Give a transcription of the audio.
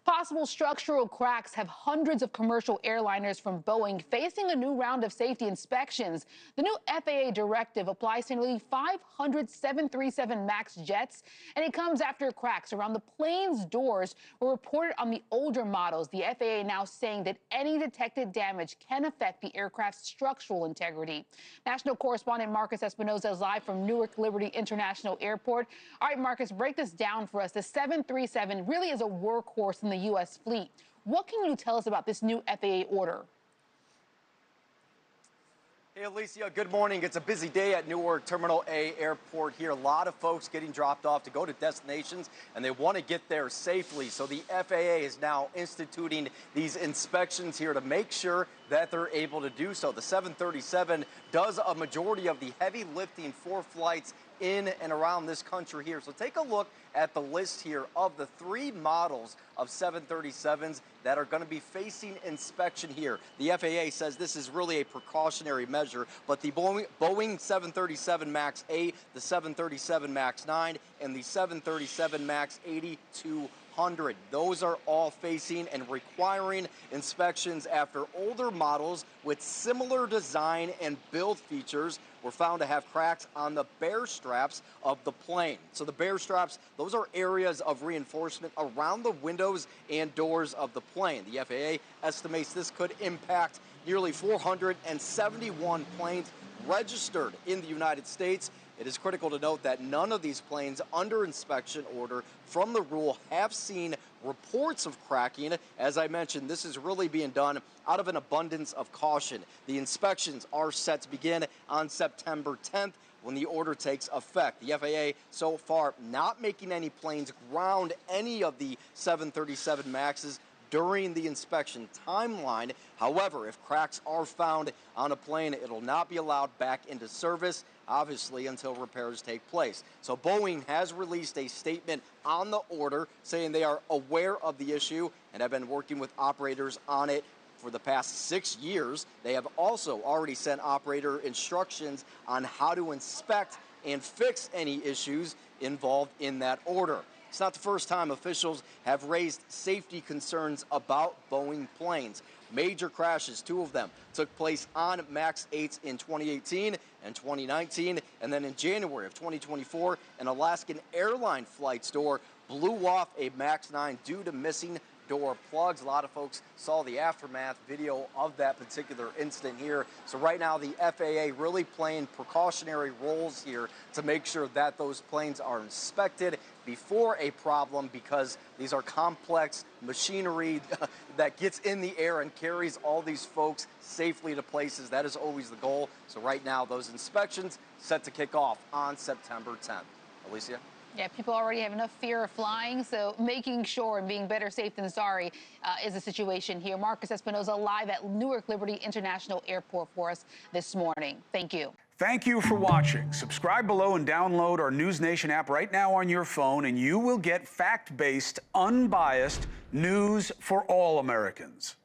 Possible structural cracks have hundreds of commercial airliners from Boeing facing a new round of safety inspections. The new FAA directive applies to nearly 500 737 MAX jets, and it comes after cracks around the plane's doors were reported on the older models. The FAA now saying that any detected damage can affect the aircraft's structural integrity. National correspondent Marcus Espinoza is live from Newark Liberty International Airport. All right, Marcus, break this down for us. The 737 really is a workhorse in the U.S. fleet. What can you tell us about this new FAA order? Hey, Alicia, good morning. It's a busy day at Newark Terminal A Airport here. A lot of folks getting dropped off to go to destinations, and they want to get there safely. So the FAA is now instituting these inspections here to make sure that they're able to do so. The 737 does a majority of the heavy lifting for flights in and around this country here. So take a look at the list here of the 3 models of 737s that are going to be facing inspection here. The FAA says this is really a precautionary measure, but the Boeing 737 MAX 8, the 737 MAX 9, and the 737 MAX 8200. Those are all facing and requiring inspections after older models with similar design and build features were found to have cracks on the bear straps of the plane. So the bear straps, those are areas of reinforcement around the windows and doors of the plane. The FAA estimates this could impact nearly 471 planes registered in the United States. It is critical to note that none of these planes under inspection order from the rule have seen reports of cracking. As I mentioned, this is really being done out of an abundance of caution. The inspections are set to begin on September 10th when the order takes effect. The FAA so far not making any planes ground any of the 737 MAXs during the inspection timeline. However, if cracks are found on a plane, it'll not be allowed back into service, obviously, until repairs take place. So Boeing has released a statement on the order saying they are aware of the issue and have been working with operators on it for the past 6 years. They have also already sent operator instructions on how to inspect and fix any issues involved in that order. It's not the first time officials have raised safety concerns about Boeing planes. Major crashes, 2 of them, took place on MAX 8s in 2018 and 2019. And then in January of 2024, an Alaskan airline flight's door blew off a MAX 9 due to missing door plugs. A lot of folks saw the aftermath video of that particular incident here. So right now the FAA really playing precautionary roles here to make sure that those planes are inspected before a problem, because these are complex machinery that gets in the air and carries all these folks safely to places. That is always the goal. So right now those inspections set to kick off on September 10th. Alicia? Yeah, people already have enough fear of flying, so making sure and being better safe than sorry is the situation here. Marcus Espinoza live at Newark Liberty International Airport for us this morning. Thank you. Thank you for watching. Subscribe below and download our NewsNation app right now on your phone, and you will get fact-based, unbiased news for all Americans.